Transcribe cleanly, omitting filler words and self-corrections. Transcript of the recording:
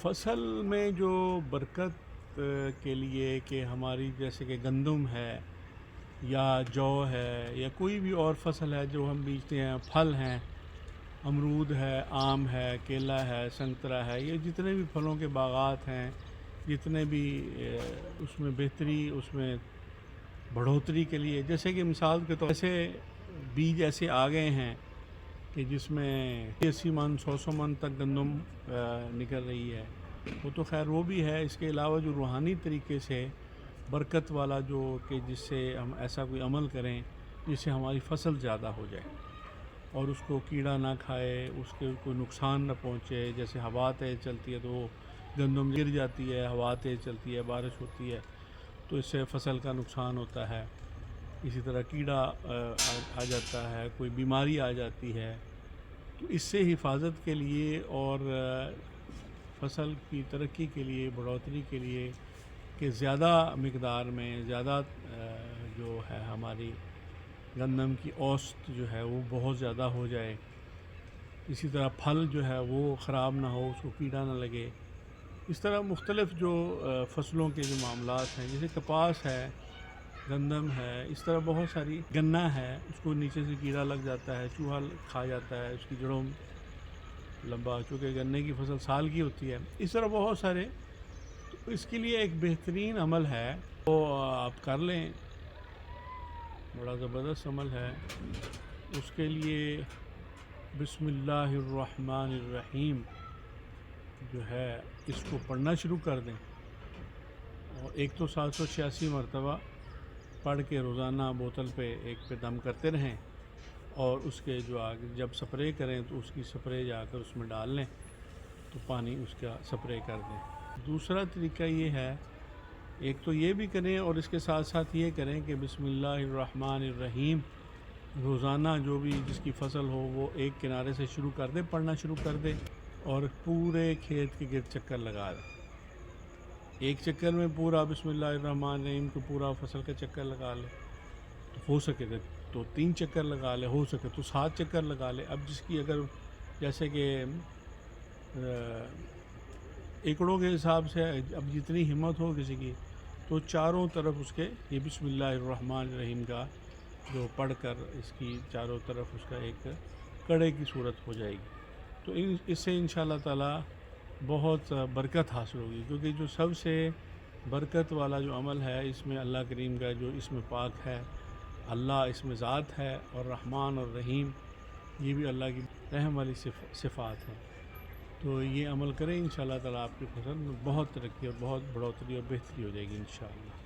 فصل میں جو برکت کے لیے کہ ہماری جیسے کہ گندم ہے یا جو ہے یا کوئی بھی اور فصل ہے جو ہم بیچتے ہیں، پھل ہیں، امرود ہے، آم ہے، کیلا ہے، سنترا ہے، یہ جتنے بھی پھلوں کے باغات ہیں، جتنے بھی اس میں بہتری، اس میں بڑھوتری کے لیے، جیسے کہ مثال کے طور ایسے بیج ایسے آ گئے ہیں کہ جس میں 80 من 100 من تک گندم نکل رہی ہے، وہ تو خیر وہ بھی ہے۔ اس کے علاوہ جو روحانی طریقے سے برکت والا جو کہ جس سے ہم ایسا کوئی عمل کریں جس سے ہماری فصل زیادہ ہو جائے اور اس کو کیڑا نہ کھائے، اس کے کوئی نقصان نہ پہنچے، جیسے ہوا تیز چلتی ہے تو وہ گندم گر جاتی ہے، ہوا تیز چلتی ہے، بارش ہوتی ہے تو اس سے فصل کا نقصان ہوتا ہے۔ اسی طرح کیڑا آ جاتا ہے، کوئی بیماری آ جاتی ہے، تو اس سے حفاظت کے لیے اور فصل کی ترقی کے لیے، بڑھوتری کے لیے کہ زیادہ مقدار میں زیادہ جو ہے ہماری گندم کی اوسط جو ہے وہ بہت زیادہ ہو جائے، اسی طرح پھل جو ہے وہ خراب نہ ہو، اس کو کیڑا نہ لگے، اس طرح مختلف جو فصلوں کے جو معاملات ہیں، جیسے کپاس ہے، گندم ہے، اس طرح بہت ساری، گنا ہے، اس کو نیچے سے کیڑا لگ جاتا ہے، چوہا کھا جاتا ہے اس کی جڑوں لمبا، چونکہ گنے کی فصل سال کی ہوتی ہے، اس طرح بہت سارے، تو اس کے لیے ایک بہترین عمل ہے، وہ آپ کر لیں، بڑا زبردست عمل ہے۔ اس کے لیے بسم اللہ الرحمن الرحیم جو ہے اس کو پڑھنا شروع کر دیں، اور ایک تو 786 مرتبہ پڑھ کے روزانہ بوتل پہ ایک پہ دم کرتے رہیں، اور اس کے جو آگے جب سپرے کریں تو اس کی سپرے جا کر اس میں ڈال لیں تو پانی اس کا سپرے کر دیں۔ دوسرا طریقہ یہ ہے، ایک تو یہ بھی کریں اور اس کے ساتھ ساتھ یہ کریں کہ بسم اللہ الرحمن الرحیم روزانہ جو بھی جس کی فصل ہو وہ ایک کنارے سے شروع کر دے، پڑھنا شروع کر دے، اور پورے کھیت کے گرد چکر لگا دیں۔ ایک چکر میں پورا بسم اللہ الرحمن الرحیم کو پورا فصل کا چکر لگا لے، تو ہو سکے تو 3 چکر لگا لے، ہو سکے تو 7 چکر لگا لے۔ اب جس کی اگر جیسے کہ ایکڑوں کے حساب سے اب جتنی ہمت ہو کسی کی، تو چاروں طرف اس کے یہ بسم اللہ الرحمن الرحیم کا جو پڑھ کر اس کی چاروں طرف اس کا ایک کڑے کی صورت ہو جائے گی، تو اس سے انشاءاللہ تعالی بہت برکت حاصل ہوگی، کیونکہ جو سب سے برکت والا جو عمل ہے اس میں اللہ کریم کا جو اسم پاک ہے، اللہ اس میں ذات ہے، اور رحمان اور رحیم یہ بھی اللہ کی رحم والی صفات ہیں، تو یہ عمل کریں انشاءاللہ تعالی آپ کی فصل میں بہت ترقی اور بہت بڑھوتری اور بہتری ہو جائے گی انشاءاللہ۔